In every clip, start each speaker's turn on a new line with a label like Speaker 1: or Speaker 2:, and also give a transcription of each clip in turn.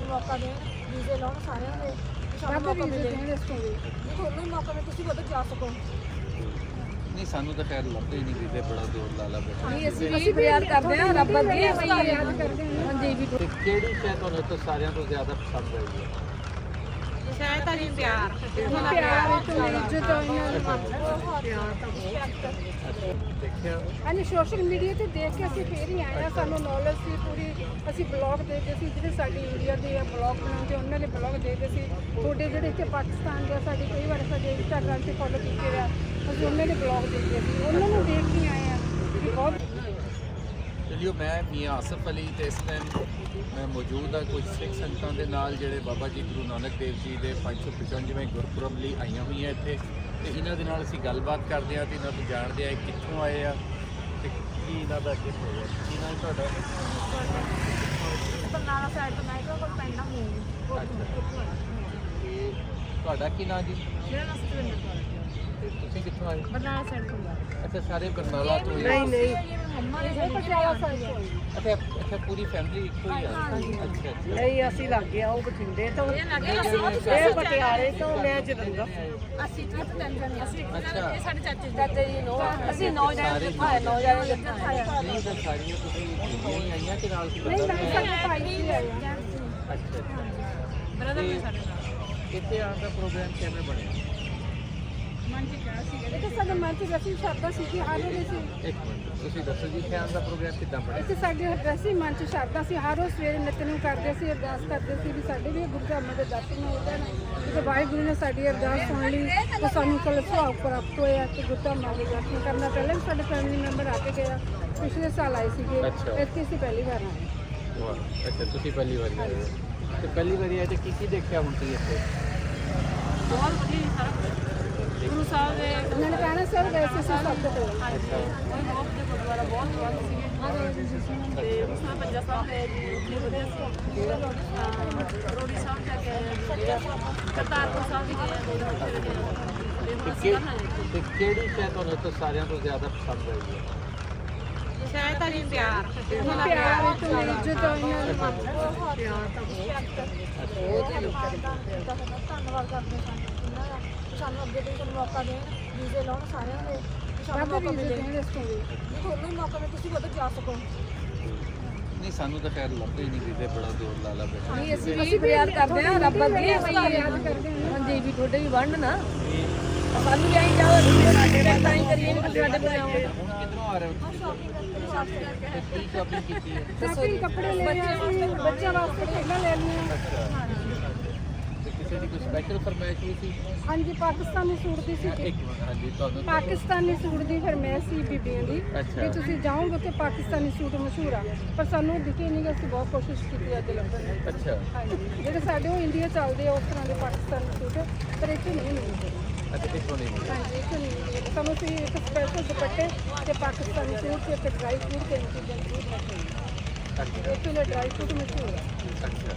Speaker 1: ਸਾਨੂੰ ਮੌਕਾ ਦੇਣ, ਵੀਜ਼ੇ ਲਾਉਣ ਸਾਰਿਆਂ ਦੇ, ਸਾਨੂੰ ਮੌਕਾ ਮਿਲੇ, ਤੁਹਾਨੂੰ ਵੀ ਮੌਕਾ ਮਿਲੇ, ਤੁਸੀਂ ਵੀ ਉੱਧਰ ਜਾ ਸਕੋ।
Speaker 2: ਨਹੀਂ ਸਾਨੂੰ ਤਾਂ ਟਾਇਰ ਲੱਭਦੇ ਹੀ ਨਹੀਂ ਵੀਜ਼ੇ, ਬੜਾ ਜ਼ੋਰ ਲਾ ਲਾ ਬੈਠਾ।
Speaker 3: ਨਹੀਂ ਅਸੀਂ ਫਰਿਆਦ ਕਰਦੇ ਹਾਂ ਰੱਬ ਅੱਗੇ ਫਰਿਆਦ ਕਰਦੇ ਹਾਂ। ਹਾਂਜੀ ਵੀ
Speaker 2: ਤੇ ਕਿਹੜੀ ਸ਼ੈ ਤੁਹਾਨੂੰ ਇੱਥੋਂ ਸਾਰਿਆਂ ਤੋਂ ਜ਼ਿਆਦਾ ਪਸੰਦ ਆਈ ਹੈ?
Speaker 4: ਸ਼ਾਇਦ ਤਾਂ ਜੀ ਪਿਆਰ
Speaker 3: ਪਿਆਰ ਤੋਂ ਇੱਜ਼ਤ ਇਹਨਾਂ
Speaker 2: ਦੇਖਿਆ
Speaker 3: ਹਾਂਜੀ ਸੋਸ਼ਲ ਮੀਡੀਆ ਤੇ ਦੇਖ ਕੇ ਅਸੀਂ ਫੇਰ ਹੀ ਆਏ ਆ, ਸਾਨੂੰ ਨੌਲੇਜ ਸੀ ਪੂਰੀ। ਅਸੀਂ ਬਲੌਗ ਦੇਖਦੇ ਸੀ ਜਿਹੜੇ ਸਾਡੀ ਇੰਡੀਆ ਦੇ ਬਲੌਗ ਬਣਾਉਂਦੇ, ਉਹਨਾਂ ਦੇ ਬਲੌਗ ਦੇਖਦੇ ਸੀ। ਤੁਹਾਡੇ ਜਿਹੜੇ ਇੱਥੇ ਪਾਕਿਸਤਾਨ ਦੇ ਸਾਡੇ ਕਈ ਵਾਰ ਸਾਡੇ ਇੰਸਟਾਗ੍ਰਾਮ ਤੇ ਫੋਲੋ ਕੀਤੇ ਰਿਹਾ, ਅਸੀਂ ਉਹਨਾਂ ਦੇ ਬਲੌਗ ਦੇਖਦੇ ਸੀ, ਉਹਨਾਂ ਨੂੰ ਦੇਖ ਕੇ ਆਏ ਆ ਕਿ ਬਹੁਤ।
Speaker 2: ਚਲਿਓ ਮੈਂ ਮੀਆਂ ਆਸਫ ਅਲੀ ਤੇ ਇਸ ਟਾਈਮ ਮੈਂ ਮੌਜੂਦ ਹਾਂ ਕੁਝ ਸਿੱਖ ਸੰਗਤਾਂ ਦੇ ਨਾਲ ਜਿਹੜੇ ਬਾਬਾ ਜੀ ਗੁਰੂ ਨਾਨਕ ਦੇਵ ਜੀ ਦੇ 555ਵੇਂ ਗੁਰਪੁਰਬ ਲਈ ਆਈਆਂ ਹੋਈਆਂ ਇੱਥੇ, ਤੇ ਇਹਨਾਂ ਦੇ ਨਾਲ ਅਸੀਂ ਗੱਲਬਾਤ ਕਰਦੇ ਹਾਂ ਤੇ ਇਹਨਾਂ ਤੋਂ ਜਾਣਦੇ ਹਾਂ ਕਿੱਥੋਂ ਆਏ ਆ ਤੇ ਕੀ ਇਹਨਾਂ ਦਾ ਅੱਗੇ ਹੋਇਆ। ਕੀ ਨਾਮ ਤੁਹਾਡਾ?
Speaker 1: ਬਰਨਾਲਾ ਸਾਈਡ ਤੋਂ ਮੈਂ ਕੋਲ ਪੈਂਦਾ ਹੂੰ।
Speaker 2: ਤੇ ਤੁਹਾਡਾ ਕੀ ਨਾਮ ਜੀ?
Speaker 1: ਮੇਰਾ ਨਾਮ ਸਤਵਿੰਦਰ ਕੌਰ ਹੈ।
Speaker 2: ਤੇ ਤੁਸੀਂ ਕਿੱਥੋਂ ਆਏ?
Speaker 1: ਬਰਨਾਲਾ ਸਾਈਡ ਤੋਂ।
Speaker 2: ਅੱਛਾ ਸਾਰੇ ਬਰਨਾਲਾ ਤੋਂ ਹੀ?
Speaker 3: ਨਹੀਂ
Speaker 1: ਮੰਮਾ ਨੇ
Speaker 3: ਇਹ ਪਟਿਆਲਾ ਸਾਈਡ ਤੋਂ
Speaker 2: ਅੱਛਾ ਅੱਛਾ ਪੂਰੀ ਫੈਮਿਲੀ ਇੱਕੋ ਹੀ ਆ? ਅੱਛਾ ਅੱਛਾ
Speaker 3: ਨਹੀਂ ਅਸੀਂ ਲੱਗੇ ਆ ਉਹ ਬਠਿੰਡੇ ਤੋਂ,
Speaker 1: ਇਹ ਲੱਗੇ ਅਸੀਂ
Speaker 3: ਇਹ ਪਟਿਆਲੇ ਤੋਂ, ਮੈਂ ਜਲੰਧਰ।
Speaker 1: ਅਸੀਂ ਤਿੰਨ ਜਣੇ ਅਸੀਂ
Speaker 2: ਅੱਛਾ।
Speaker 1: ਇਹ ਸਾਡੇ ਚਾਚੇ ਜੀ ਨੂੰ ਅਸੀਂ 9 ਜਣੇ ਆਏ, 9 ਜਣੇ ਆਏ।
Speaker 2: ਨਹੀਂ ਤਾਂ ਸਾਰੀਆਂ ਤੁਸੀਂ ਦਿੱਲੀੋਂ ਹੀ ਆਈਆਂ ਕਿ ਨਾਲ ਸੀ
Speaker 3: ਨਹੀਂ
Speaker 2: ਬੰਦਾ?
Speaker 3: ਨਹੀਂ ਸਾਡੇ ਭਾਈ ਹੀ ਆਏ ਆ।
Speaker 2: ਅੱਛਾ
Speaker 1: ਬ੍ਰਦਰ ਨੇ ਸਾਡੇ ਨਾਲ
Speaker 2: ਕਿੱਥੇ ਆਉਣ ਦਾ ਪ੍ਰੋਗਰਾਮ ਕਿਵੇਂ ਬਣਿਆ?
Speaker 3: ਇਹ ਤਾਂ ਸਾਡੇ ਮਨ 'ਚ ਵੈਸੇ ਸ਼ਰਧਾ ਸੀ ਕਿ ਹਰ ਰੋਜ਼ ਅਸੀਂ
Speaker 2: ਇੱਕ ਮਿੰਟ ਤੁਸੀਂ ਦੱਸੋ ਜੀ ਇੱਥੇ ਆਉਣ ਦਾ ਪ੍ਰੋਗਰਾਮ ਕਿੱਦਾਂ ਬਣਿਆ?
Speaker 3: ਇੱਥੇ ਸਾਡੇ ਵੈਸੇ ਹੀ ਮਨ 'ਚ ਸ਼ਰਧਾ ਸੀ, ਹਰ ਰੋਜ਼ ਸਵੇਰੇ ਨਿਤਨੇਮ ਕਰਦੇ ਸੀ, ਅਰਦਾਸ ਕਰਦੇ ਸੀ ਵੀ ਸਾਡੇ ਵੀ ਗੁਰੂ ਧਾਮਾਂ ਦੇ ਦਰਸ਼ਨ ਹੋ ਜਾਣ। ਤੇ ਵਾਹਿਗੁਰੂ ਨੇ ਸਾਡੀ ਅਰਦਾਸ ਸੁਣ ਲਈ ਤੇ ਸਾਨੂੰ ਕੱਲ੍ਹ ਸੁਭਾਗ ਪ੍ਰਾਪਤ ਹੋਇਆ ਤੇ ਗੁਰੂ ਧਾਮਾਂ ਦੇ ਦਰਸ਼ਨ ਕਰਨਾ। ਪਹਿਲਾਂ ਵੀ ਸਾਡੇ ਫੈਮਿਲੀ ਮੈਂਬਰ ਆ ਕੇ ਗਿਆ, ਪਿਛਲੇ ਸਾਲ ਆਏ ਸੀਗੇ,
Speaker 2: ਅੱਛਾ।
Speaker 3: ਇੱਥੇ ਅਸੀਂ ਪਹਿਲੀ ਵਾਰ ਆਏ।
Speaker 2: ਵਾਹ ਅੱਛਾ ਤੁਸੀਂ ਪਹਿਲੀ ਵਾਰੀ ਆਏ ਹੋ ਤੇ ਪਹਿਲੀ ਵਾਰੀ ਆਏ ਤੇ ਕੀ ਦੇਖਿਆ ਹੁਣ ਤੁਸੀਂ ਇੱਥੇ?
Speaker 1: ਬਹੁਤ ਵਧੀਆ ਜੀ ਸਾਰਾ ਕੁਝ। ਗੁਰੂ ਸਾਹਿਬ ਦੇ
Speaker 3: ਨਨਕਾਣਾ ਸਾਹਿਬ ਗਏ ਸੀ ਅਸੀਂ ਸਭ ਤੋਂ ਪਹਿਲਾਂ।
Speaker 1: ਅੱਛਾ ਉਹ ਬਹੁਤ ਦੇ ਗੁਰਦੁਆਰਾ ਬਹੁਤ ਬੰਦ ਸੀਗੇ ਤੇ ਉਸ ਨਾਲ ਪੰਜਾ ਸਾਹਿਬ ਦੇ ਜੀ ਉੱਥੇ ਵਧੀਆ ਸੀ। ਰੋੜੀ ਸਾਹਿਬ ਜਾ ਕੇ ਆਏ ਆ, ਕਰਤਾਰਪੁਰ ਸਾਹਿਬ ਵੀ ਗਏ ਆ, ਦੋ ਦਿਨ ਉੱਥੇ ਗਏ ਆ।
Speaker 2: ਤੇ ਕਿਹੜੀ ਸ਼ੈ ਤੁਹਾਨੂੰ ਇੱਥੋਂ ਸਾਰਿਆਂ ਤੋਂ ਜ਼ਿਆਦਾ ਪਸੰਦ ਆਈ ਹੈ?
Speaker 4: ਸ਼ਾਇਦ ਤਾਂ ਜੀ ਪਿਆਰ
Speaker 3: ਪਿਆਰ ਤੋਂ ਇੱਜ਼ਤ ਇਹਨਾਂ
Speaker 1: ਧੰਨਵਾਦ ਕਰਦੇ ਸਾਨੂੰ ਅੱਗੇ ਤੋਂ ਮੌਕਾ ਦੇਣ, ਵੀਜ਼ੇ ਲਾਉਣ ਸਾਰਿਆਂ ਦੇ, ਸਾਨੂੰ ਮੌਕਾ ਮਿਲੇ, ਤੁਹਾਨੂੰ ਵੀ ਮੌਕਾ ਮਿਲੇ, ਤੁਸੀਂ ਵੀ ਉੱਧਰ ਜਾ ਸਕੋ।
Speaker 2: ਨਹੀਂ ਸਾਨੂੰ ਤਾਂ ਟਾਇਰ ਲੱਭਦੇ ਹੀ ਨਹੀਂ ਵੀਜ਼ੇ, ਬੜਾ ਜ਼ੋਰ ਲਾ ਲਾ ਬੈਠਾ।
Speaker 3: ਨਹੀਂ ਅਸੀਂ ਫਰਿਆਦ ਕਰਦੇ ਹਾਂ ਰੱਬ ਅੱਗੇ ਫਰਿਆਦ ਕਰਦੇ ਹਾਂ। ਹਾਂਜੀ ਵੀ ਤੁਹਾਡੇ ਵੀ ਵੰਡ ਨਾ ਸਾਨੂੰ ਜਾਈ ਜਾਓ, ਸਾਡੇ ਤਾਂ ਹੀ ਕਰੀਏ ਵੀ ਸਾਡੇ ਬਣਾਓ।
Speaker 2: ਹੁਣ ਕਿੱਧਰੋਂ ਆ ਰਹੇ ਹੋ? ਤੇ ਕੀ ਸ਼ਾਪਿੰਗ ਕੀਤੀ ਹੈ?
Speaker 3: ਸ਼ਾਪਿੰਗ ਕੱਪੜੇ ਲੈ ਆਏ, ਬੱਚਿਆਂ ਵਾਸਤੇ ਖੇਡਾਂ ਲੈ ਲਈਆਂ।
Speaker 2: ਤੇ ਕਿਸੇ ਦੀ ਕੋਈ ਸਪੈਸ਼ਲ ਫਰਮਾਇਸ਼ ਵੀ ਸੀ?
Speaker 3: ਹਾਂਜੀ ਪਾਕਿਸਤਾਨੀ ਸੂਟ ਦੀ ਸੀ,
Speaker 2: ਇੱਕ ਮਿੰਟ ਹਾਂਜੀ ਤੁਹਾਨੂੰ
Speaker 3: ਪਾਕਿਸਤਾਨੀ ਸੂਟ ਦੀ ਫਰਮਾਇਸ਼ ਸੀ ਬੀਬੀਆਂ ਦੀ
Speaker 2: ਅੱਛਾ।
Speaker 3: ਕਿ ਤੁਸੀਂ ਜਾਓਗੇ ਤੇ ਪਾਕਿਸਤਾਨੀ ਸੂਟ ਮਸ਼ਹੂਰ ਆ, ਪਰ ਸਾਨੂੰ ਦਿਖੇ ਨਹੀਂ ਗੇ। ਅਸੀਂ ਬਹੁਤ ਕੋਸ਼ਿਸ਼ ਕੀਤੀ ਅੱਜ ਲੱਭਣ ਦੀ।
Speaker 2: ਅੱਛਾ
Speaker 3: ਹਾਂਜੀ ਜਿਹੜੇ ਸਾਡੇ ਉਹ ਇੰਡੀਆ ਚੱਲਦੇ ਆ ਉਸ ਤਰ੍ਹਾਂ ਦੇ ਪਾਕਿਸਤਾਨੀ ਸੂਟ, ਪਰ ਇੱਥੇ ਨਹੀਂ ਮਿਲਦੇ।
Speaker 2: ਅੱਛਾ ਕਿੱਥੋਂ ਨਹੀਂ ਮਿਲਿਆ?
Speaker 3: ਹਾਂਜੀ ਇੱਥੇ ਨਹੀਂ ਮਿਲਦੇ ਸਾਨੂੰ। ਅਸੀਂ ਇੱਕ ਸਪੈਸ਼ਲ ਦੁਪੱਟੇ ਤੇ ਪਾਕਿਸਤਾਨੀ ਸੂਟ ਤੇ ਇੱਕ ਡਰਾਈ ਫਰੂਟ ਤੇ ਚੀਜ਼ਾਂ ਜ਼ਰੂਰ ਰੱਖੀਆਂ।
Speaker 2: ਅੱਛਾ
Speaker 3: ਇੱਥੇ ਦੇ ਡਰਾਈ ਫਰੂਟ ਮਸ਼ਹੂਰ ਆ।
Speaker 2: ਅੱਛਾ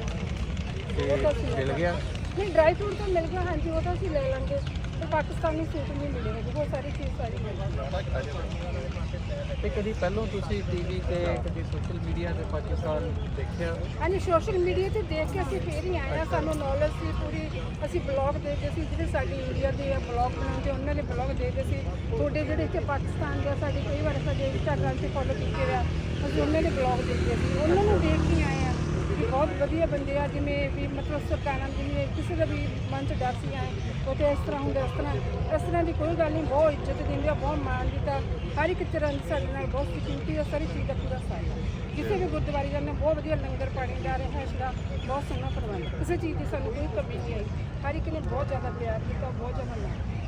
Speaker 2: ਤੇ ਮਿਲ ਗਿਆ?
Speaker 3: ਨਹੀਂ ਡਰਾਈ ਫਰੂਟ ਤਾਂ ਮਿਲ ਗਿਆ, ਹਾਂਜੀ ਉਹ ਤਾਂ ਅਸੀਂ ਲੈ ਲਾਂਗੇ, ਪਰ ਪਾਕਿਸਤਾਨੀ ਸੂਟ ਨਹੀਂ ਮਿਲੇਗਾ, ਬਹੁਤ ਸਾਰੀ ਚੀਜ਼ ਸਾਰੀ ਮਿਲ
Speaker 2: ਤੇ ਕਦੀ ਪਹਿਲਾਂ ਤੁਸੀਂ ਟੀਵੀ ਤੇ ਕਦੀ ਸੋਸ਼ਲ ਮੀਡੀਆ ਤੇ ਪਾਕਿਸਤਾਨ ਦੇਖਿਆ?
Speaker 3: ਹਾਂਜੀ ਸੋਸ਼ਲ ਮੀਡੀਆ ਤੇ ਦੇਖ ਕੇ ਅਸੀਂ ਫੇਰ ਹੀ ਆਏ ਆ, ਸਾਨੂੰ ਨੌਲੇਜ ਸੀ ਪੂਰੀ। ਅਸੀਂ ਬਲੌਗ ਦੇਖਦੇ ਸੀ ਜਿਹੜੇ ਸਾਡੀ ਇੰਡੀਆ ਦੇ ਬਲੌਗ ਬਣਾਉਂਦੇ, ਉਹਨਾਂ ਦੇ ਬਲੌਗ ਦੇਖਦੇ ਸੀ। ਤੁਹਾਡੇ ਜਿਹੜੇ ਇੱਥੇ ਪਾਕਿਸਤਾਨ ਦੇ ਸਾਡੇ ਕਈ ਵਾਰ ਸਾਡੇ ਇੰਸਟਾਗ੍ਰਾਮ ਤੇ ਫੋਲੋ ਕੀਤੇ ਰਿਹਾ, ਅਸੀਂ ਉਹਨਾਂ ਦੇ ਬਲੌਗ ਦੇਖਦੇ ਸੀ, ਉਹਨਾਂ ਨੂੰ ਦੇਖ ਕੇ ਆਏ ਆ ਕਿ ਬਹੁਤ ਵਧੀਆ ਬੰਦੇ ਆ। ਜਿਵੇਂ ਵੀ ਮਤਲਬ ਸਰਕਾਰਾਂ ਜਿਵੇਂ ਕਿਸੇ ਦਾ ਵੀ ਮਨ 'ਚ ਡਰ ਸੀ ਆਏ ਉੱਥੇ ਇਸ ਤਰ੍ਹਾਂ ਹੁੰਦਾ, ਇਸ ਤਰ੍ਹਾਂ ਦੀ ਕੋਈ ਗੱਲ ਨਹੀਂ। ਬਹੁਤ ਇੱਜ਼ਤ ਦਿੰਦੇ ਆ, ਬਹੁਤ ਮਾਣ ਦਿੱਤਾ, ਹਰ ਇੱਕ ਤਰ੍ਹਾਂ ਦੀ ਸਾਡੇ ਨਾਲ ਬਹੁਤ ਸਿਕਿਉਰਿਟੀ ਆ, ਸਾਰੀ ਚੀਜ਼ ਦਾ ਪੂਰਾ ਸਾਥ ਆ। ਕਿਸੇ ਵੀ ਗੁਰਦੁਆਰੇ ਜਾਂਦੇ ਬਹੁਤ ਵਧੀਆ ਲੰਗਰ ਪਾਣੀ ਦਾ ਰਿਹਾਇਸ਼ ਦਾ ਬਹੁਤ ਸੋਹਣਾ ਪ੍ਰਬੰਧ, ਕਿਸੇ ਚੀਜ਼ ਦੀ ਸਾਨੂੰ ਕੋਈ ਕਮੀ ਨਹੀਂ ਆਈ। ਹਰ ਇੱਕ ਨੇ ਬਹੁਤ ਜ਼ਿਆਦਾ ਪਿਆਰ ਕੀਤਾ, ਬਹੁਤ ਜ਼ਿਆਦਾ ਮਾਣ।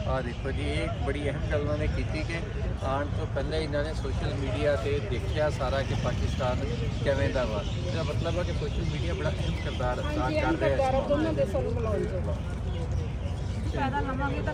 Speaker 2: ਆ ਦੇਖੋ ਜੀ ਇਹ ਬੜੀ ਅਹਿਮ ਗੱਲ ਉਹਨਾਂ ਨੇ ਕੀਤੀ ਕਿ ਆਉਣ ਤੋਂ ਪਹਿਲਾਂ ਇਹਨਾਂ ਨੇ ਸੋਸ਼ਲ ਮੀਡੀਆ ਤੇ ਦੇਖਿਆ ਸਾਰਾ ਕਿ ਪਾਕਿਸਤਾਨ ਕਿਵੇਂ ਦਾ ਵਾ। ਇਹਦਾ ਮਤਲਬ ਹੈ ਕਿ ਸੋਸ਼ਲ ਮੀਡੀਆ ਬੜਾ ਅਹਿਮ ਕਿਰਦਾਰ ਅਦਾ ਕਰ ਰਿਹਾ ਹੈ
Speaker 3: ਦੋਨਾਂ ਦੇਸ਼ਾਂ ਨੂੰ ਮਿਲਾਉਣ 'ਚ।
Speaker 1: ਪੈਦਾ ਲਵਾਂਗੇ ਤਾਂ